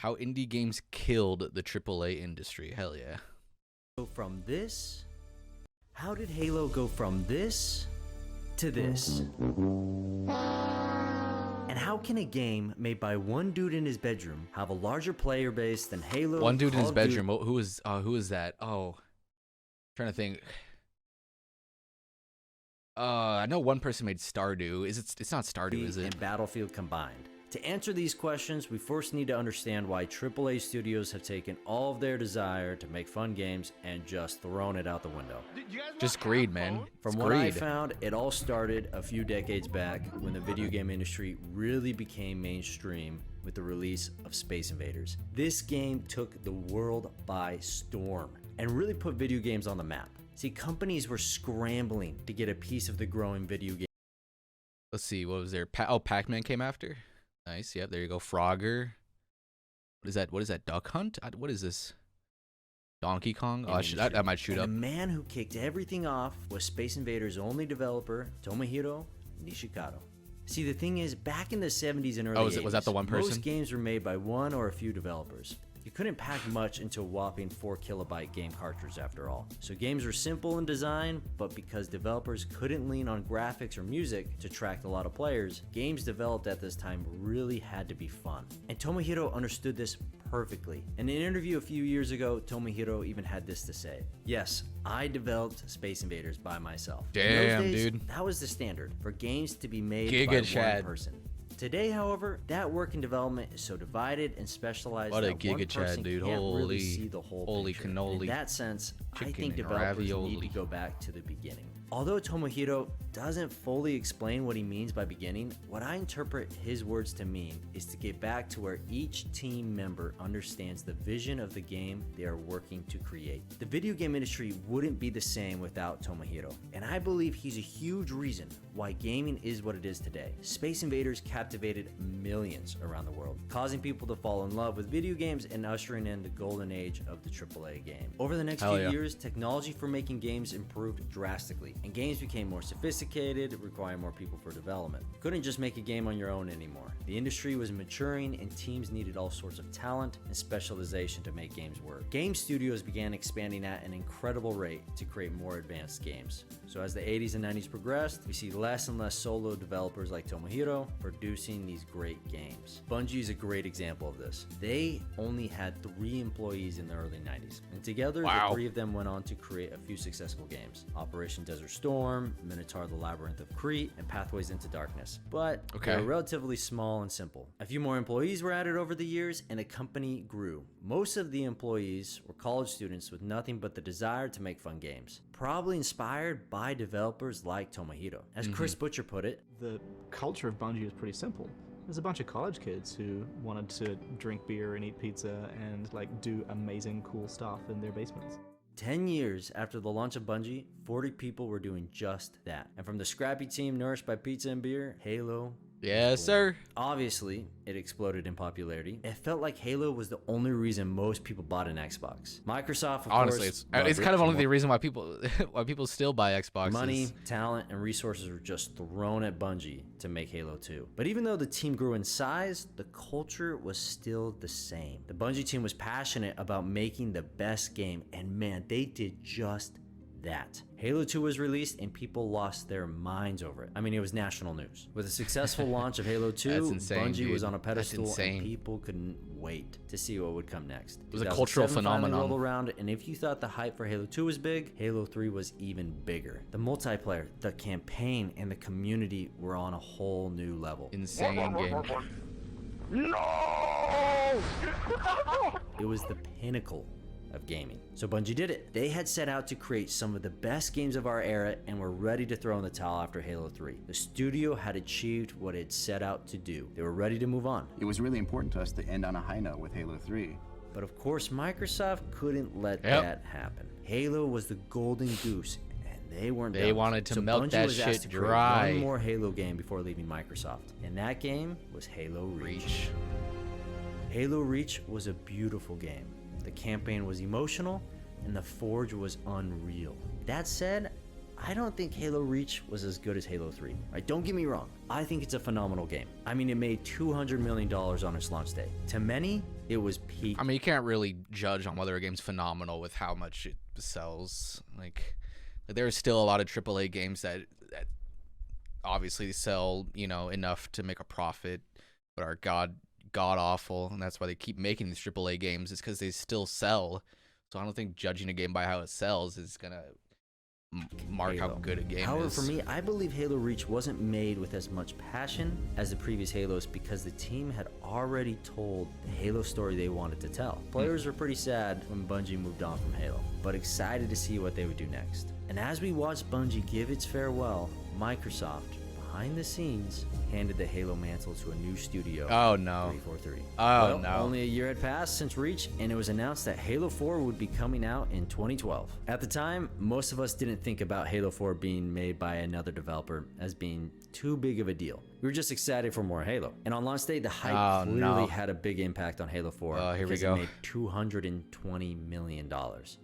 How indie games killed the AAA industry. Hell yeah. Go from this? How did Halo go from this to this? And how can a game made by one dude in his bedroom have a larger player base than Halo? One dude in his bedroom. Who is that? Oh, trying to think. I know one person made Stardew. It's not Stardew, is it? And Battlefield combined. To answer these questions, we first need to understand why AAA studios have taken all of their desire to make fun games and just thrown it out the window. Just greed, man. From what I found, it all started a few decades back when the video game industry really became mainstream with the release of Space Invaders. This game took the world by storm and really put video games on the map. See, companies were scrambling to get a piece of the growing video game. Let's see, what was there? Pac-Man came after? Nice, yep, there you go. Frogger. What is that? What is that? Duck Hunt? What is this? Donkey Kong? Oh, I might shoot up. The man who kicked everything off was Space Invaders' only developer, Tomohiro Nishikado. See, the thing is, back in the 70s and early 80s, was that the one person? Most games were made by one or a few developers. You couldn't pack much into a whopping 4 kilobyte game cartridge after all. So games were simple in design, but because developers couldn't lean on graphics or music to attract a lot of players, games developed at this time really had to be fun. And Tomohiro understood this perfectly. In an interview a few years ago, Tomohiro even had this to say: "Yes, I developed Space Invaders by myself." Damn, in those days, dude. That was the standard for games to be made Giga by Chad. one person. Today, however, that work and development is so divided and specialized What a that one Giga Chad, person dude. can't Holy, really see the whole holy picture. cannoli. In that sense, I Chicken think and developers ravioli. need to go back to the beginning. Although Tomohiro doesn't fully explain what he means by beginning, what I interpret his words to mean is to get back to where each team member understands the vision of the game they are working to create. The video game industry wouldn't be the same without Tomohiro, and I believe he's a huge reason why gaming is what it is today. Space Invaders captivated millions around the world, causing people to fall in love with video games and ushering in the golden age of the AAA game. Over the next few years, technology for making games improved drastically, and games became more sophisticated, requiring more people for development. You couldn't just make a game on your own anymore. The industry was maturing and teams needed all sorts of talent and specialization to make games work. Game studios began expanding at an incredible rate to create more advanced games. So as the 80s and 90s progressed, we see less and less solo developers like Tomohiro producing these great games. Bungie is a great example of this. They only had 3 employees in the early 90s, and together the 3 of them went on to create a few successful games: Operation Desert Storm, Minotaur the Labyrinth of Crete, and Pathways into Darkness. But they were relatively small and simple. A few more employees were added over the years, and the company grew. Most of the employees were college students with nothing but the desire to make fun games, probably inspired by developers like Tomohiro. As Chris Butcher put it, the culture of Bungie is pretty simple. There's a bunch of college kids who wanted to drink beer and eat pizza and like do amazing cool stuff in their basements. 10 years after the launch of Bungie, 40 people were doing just that. And from the scrappy team nourished by pizza and beer, Halo. Yes, sir. Obviously, it exploded in popularity. It felt like Halo was the only reason most people bought an Xbox. Microsoft, of honestly, course, it's kind of only the reason why people still buy Xboxes. Money, talent, and resources were just thrown at Bungie to make Halo 2. But even though the team grew in size, the culture was still the same. The Bungie team was passionate about making the best game, and man, they did just that. Halo 2 was released and people lost their minds over it. I mean, it was national news. With the successful launch of Halo 2, Bungie was on a pedestal and people couldn't wait to see what would come next. It was a cultural phenomenon. Rolled around, and if you thought the hype for Halo 2 was big, Halo 3 was even bigger. The multiplayer, the campaign, and the community were on a whole new level. Insane game. No! It was the pinnacle of gaming. So Bungie did it. They had set out to create some of the best games of our era and were ready to throw in the towel after Halo 3. The studio had achieved what it set out to do. They were ready to move on. It was really important to us to end on a high note with Halo 3. But of course, Microsoft couldn't let that happen. Halo was the golden goose, and they weren't done. They wanted to melt Bungie that was asked shit to create dry. one more Halo game before leaving Microsoft, and that game was Halo Reach. Halo Reach was a beautiful game. The campaign was emotional, and the Forge was unreal. That said, I don't think Halo Reach was as good as Halo 3. Right? Don't get me wrong. I think it's a phenomenal game. I mean, it made $200 million on its launch day. To many, it was peak. I mean, you can't really judge on whether a game's phenomenal with how much it sells. Like there's still a lot of AAA games that obviously sell, you know, enough to make a profit, but are god awful, and that's why they keep making these AAA games. It's because they still sell. So I don't think judging a game by how it sells is gonna mark Halo. how good a game However, is. for me, I believe Halo Reach wasn't made with as much passion as the previous Halos because the team had already told the Halo story they wanted to tell. Players were pretty sad when Bungie moved on from Halo, but excited to see what they would do next. And as we watched Bungie give its farewell, Microsoft, behind the scenes, handed the Halo mantle to a new studio. Oh no. 343. Oh no. Only a year had passed since Reach, and it was announced that Halo 4 would be coming out in 2012. At the time, most of us didn't think about Halo 4 being made by another developer as being too big of a deal. We were just excited for more Halo. And on launch day, the hype clearly had a big impact on Halo 4. Oh, here we because go. It made $220 million.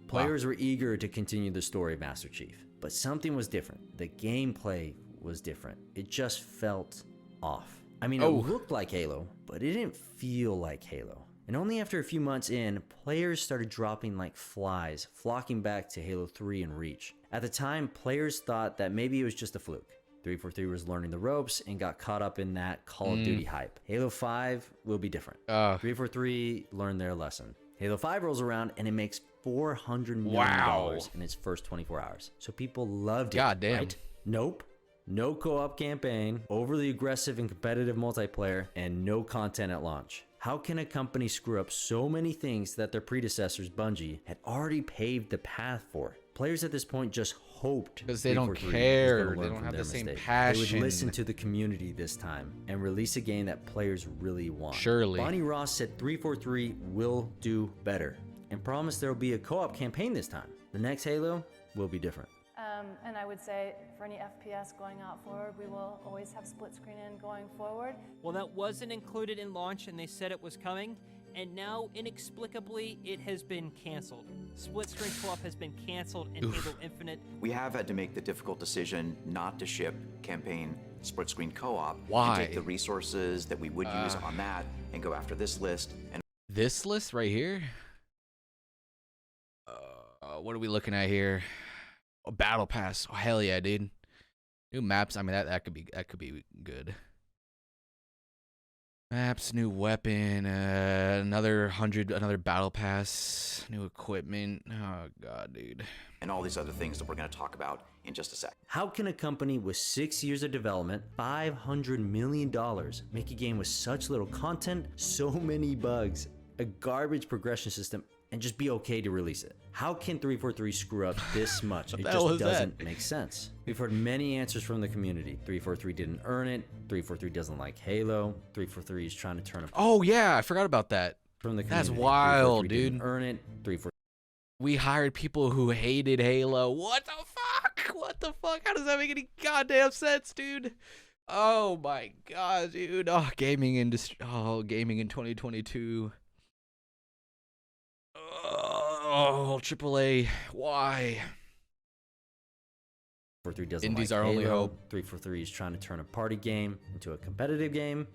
Players were eager to continue the story of Master Chief, but something was different. The gameplay was different. It just felt off. I mean, it looked like Halo, but it didn't feel like Halo. And only after a few months in, players started dropping like flies, flocking back to Halo 3 and Reach. At the time, players thought that maybe it was just a fluke. 343 was learning the ropes and got caught up in that Call of Duty hype. Halo 5 will be different. 343 learned their lesson. Halo 5 rolls around and it makes $400 million in its first 24 hours. So people loved it. God damn. Right? Nope. No co-op campaign, overly aggressive and competitive multiplayer, and no content at launch. How can a company screw up so many things that their predecessors, Bungie, had already paved the path for? Players at this point just hoped because they don't 343 was care. gonna They learn don't from have their the same mistake. passion. They would listen to the community this time and release a game that players really want. Surely. Bonnie Ross said 343 will do better and promised there will be a co-op campaign this time. The next Halo will be different. And I would say for any FPS going out forward, we will always have split screen in going forward. Well, that wasn't included in launch, and they said it was coming, and now inexplicably it has been canceled. Split screen co-op has been canceled in Halo Infinite. We have had to make the difficult decision not to ship campaign split screen co-op. Why? And take the resources that we would use on that and go after this list. And This list right here? What are we looking at here? A battle pass. Oh, hell yeah, dude. New maps. I mean, that could be good. Maps, new weapon, another battle pass, new equipment. Oh god, dude. and all these other things that we're going to talk about in just a sec. How can a company with 6 years of development, $500 million, make a game with such little content, so many bugs, a garbage progression system, and just be okay to release it? How can 343 screw up this much? It just doesn't make sense. We've heard many answers from the community. 343 didn't earn it. 343 doesn't like Halo. 343 is trying to turn a Oh yeah, I forgot about that. from the community. That's wild, 343 didn't dude. earn it. 343 We hired people who hated Halo. What the fuck? What the fuck? How does that make any goddamn sense, dude? Oh my god, dude. Oh, gaming industry. Oh, gaming in 2022. Oh, AAA. Why? 343 doesn't Indies like are Halo. only hope. 343 is trying to turn a party game into a competitive game.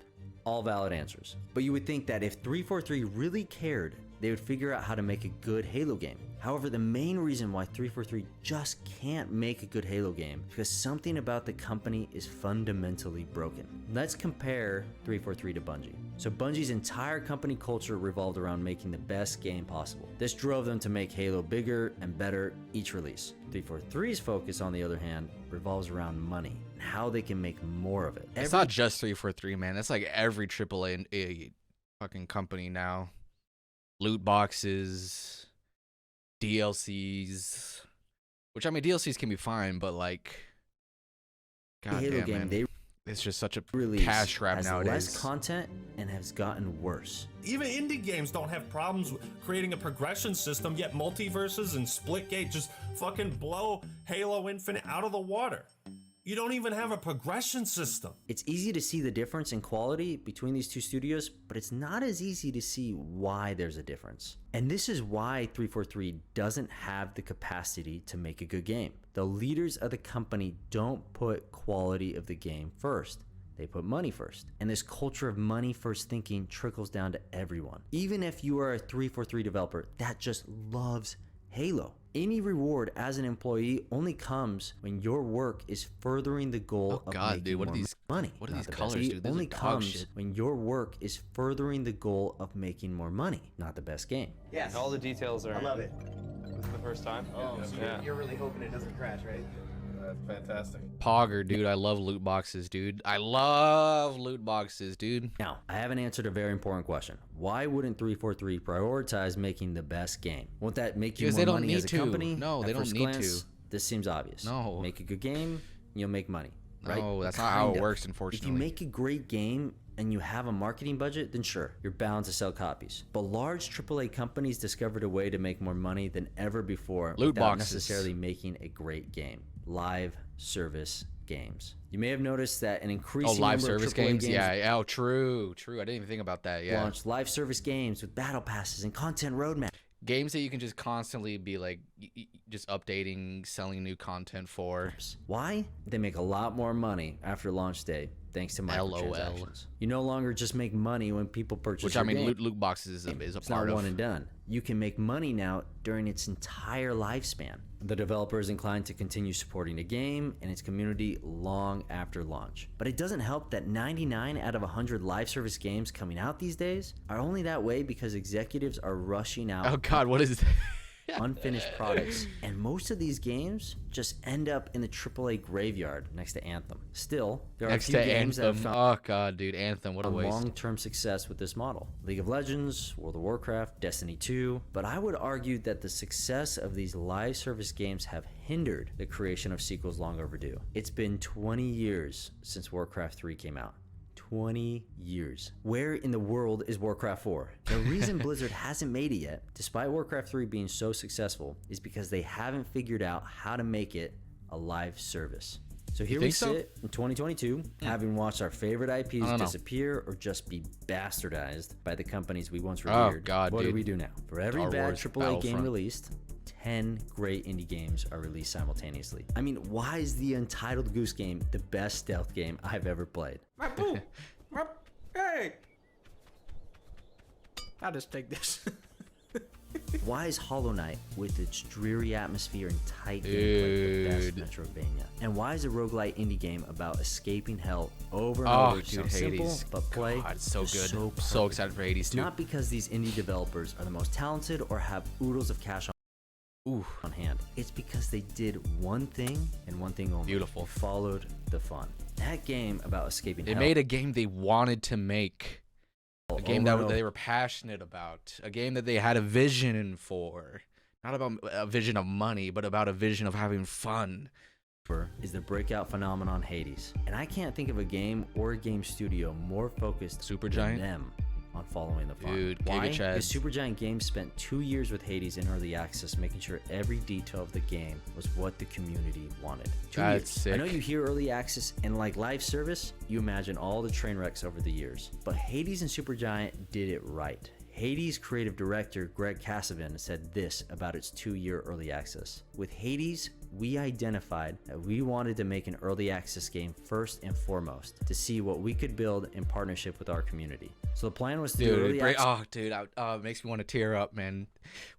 All valid answers. But you would think that if 343 really cared, they would figure out how to make a good Halo game. However, the main reason why 343 just can't make a good Halo game is because something about the company is fundamentally broken. Let's compare 343 to Bungie. So Bungie's entire company culture revolved around making the best game possible. This drove them to make Halo bigger and better each release. 343's focus, on the other hand, revolves around money and how they can make more of it. It's not just 343, man. That's like every AAA fucking company now. Loot boxes, DLCs, which I mean DLCs can be fine, but like, god Halo damn, game man. they It's just such a release cash grab has nowadays. less content and has gotten worse. Even indie games don't have problems with creating a progression system, yet multiverses and Splitgate just fucking blow Halo Infinite out of the water. You don't even have a progression system. It's easy to see the difference in quality between these two studios, but it's not as easy to see why there's a difference. And this is why 343 doesn't have the capacity to make a good game. The leaders of the company don't put quality of the game first. They put money first. And this culture of money first thinking trickles down to everyone. Even if you are a 343 developer that just loves Halo. Any reward as an employee only comes when your work is furthering the goal of making more money. What are Not these the best. colors, dude? These Only are dog comes shit. when your work is furthering the goal of making more money, not the best game. Yes. All the details are. I love it. This is the first time. Oh, so yeah. you're really hoping it doesn't crash, right? That's fantastic. Pogger, dude. I love loot boxes, dude. I love loot boxes, dude. Now, I haven't answered a very important question. Why wouldn't 343 prioritize making the best game? Won't that make you Because more they don't money need as a to. company? No, At they don't first need glance, to. This seems obvious. No. Make a good game, you'll make money. Right? No, that's not how it Kind of. works, If you unfortunately. make a great game and you have a marketing budget, then sure, you're bound to sell copies. But large AAA companies discovered a way to make more money than ever before Loot without boxes. necessarily making a great game. Live service games. You may have noticed that an Oh, increasing live number service of AAA games? Yeah. Oh, true. I didn't even think about that. Yeah. launched live service games with battle passes and content roadmap. Games that you can just constantly be like, just updating, selling new content for. Why? They make a lot more money after launch day thanks to microtransactions. LOL. You no longer just make money when people purchase Which, your I mean, game. loot boxes is a It's part not of. one and done. You can make money now during its entire lifespan. The developer is inclined to continue supporting the game and its community long after launch. But it doesn't help that 99 out of 100 live service games coming out these days are only that way because executives are rushing out Oh, God, what is that? unfinished products, and most of these games just end up in the AAA graveyard next to Anthem. Still, there are Next a few to games that have Anthem. found Oh, God, dude. Anthem, what a waste. long-term success with this model. League of Legends, World of Warcraft, Destiny 2, but I would argue that the success of these live service games have hindered the creation of sequels long overdue. It's been 20 years since Warcraft 3 came out. 20 years. Where in the world is Warcraft 4? The reason Blizzard hasn't made it yet, despite Warcraft 3 being so successful, is because they haven't figured out how to make it a live service. So here we think so? sit in 2022, having watched our favorite IPs don't know. disappear or just be bastardized by the companies we once Oh, revered. God, what do dude. we do now? For every Star bad Wars AAA game Battlefront. released, 10 great indie games are released simultaneously. I mean, why is the Untitled Goose Game the best stealth game I've ever played? My boo! Hey! I'll just take this. Why is Hollow Knight, with its dreary atmosphere and tight gameplay, the best Dude. Metroidvania? And why is a roguelite indie game about escaping hell over and Oh, over dude, sounds simple, Hades. but play God, it's so is good. so So perfect? excited for Hades, It's too. not because these indie developers are the most talented or have oodles of cash Ooh. on hand. It's because they did one thing and one thing only. Beautiful. They followed the fun. That game about escaping They hell. made a game they wanted to make. A game over that and they over. were passionate about. A game that they had a vision for. Not about a vision of money, but about a vision of having fun. Is the breakout phenomenon Hades. And I can't think of a game or a game studio more focused Supergiant? than them on following the fun. Dude, Why? Giga Chads. Because Supergiant Games spent 2 years with Hades in early access, making sure every detail of the game was what the community wanted. 2 That's years. I know sick. you hear early access and like live service, you imagine all the train wrecks over the years. But Hades and Supergiant did it right. Hades creative director Greg Kasavin said this about its 2-year early access. With Hades, we identified that we wanted to make an early access game first and foremost to see what we could build in partnership with our community. So the plan was to do early Dude, access oh, dude, it makes me want to tear up, man,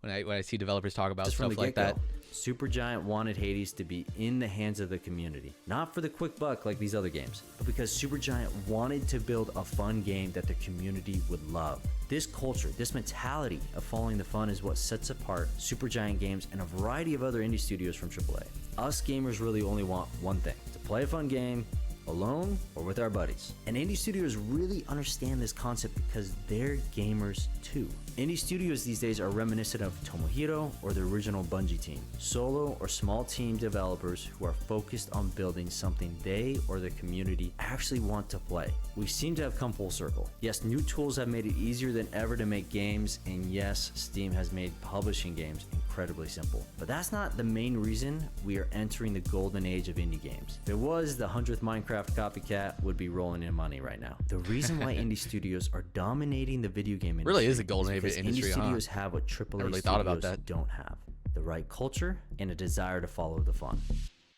when I see developers talk about just from stuff the like that. get-go. Supergiant wanted Hades to be in the hands of the community, not for the quick buck like these other games, but because Supergiant wanted to build a fun game that the community would love. This culture, this mentality of following the fun is what sets apart Supergiant Games and a variety of other indie studios from AAA. Us gamers really only want one thing: to play a fun game, alone or with our buddies. And indie studios really understand this concept because they're gamers too. Indie studios these days are reminiscent of Tomohiro or the original Bungie team, solo or small team developers who are focused on building something they or the community actually want to play. We seem to have come full circle. Yes, new tools have made it easier than ever to make games, and yes, Steam has made publishing games incredibly simple. But that's not the main reason we are entering the golden age of indie games. If it was, the 100th Minecraft copycat would be rolling in money right now. The reason why indie studios are dominating the video game industry Really is a golden age because industry, indie huh? studios have what AAA really thought about studios that. don't have: the right culture and a desire to follow the fun.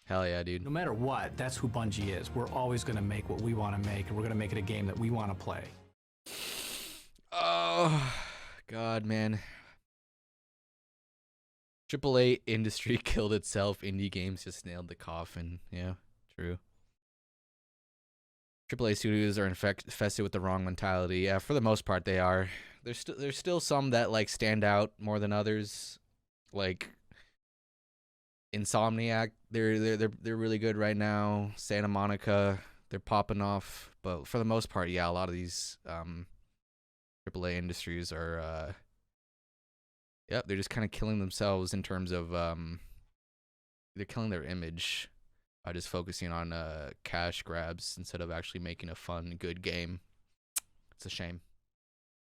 Hell yeah, dude. No matter what, that's who Bungie is. We're always going to make what we want to make, and we're going to make it a game that we want to play. Oh, God, man. AAA industry killed itself. Indie games just nailed the coffin. Yeah, true. AAA studios are infested with the wrong mentality. Yeah, for the most part, they are. There's still some that like stand out more than others, like Insomniac. They're really good right now. Santa Monica, they're popping off. But for the most part, yeah, a lot of these AAA industries are, yep, they're just kind of killing themselves in terms of they're killing their image by just focusing on cash grabs instead of actually making a fun, good game. It's a shame.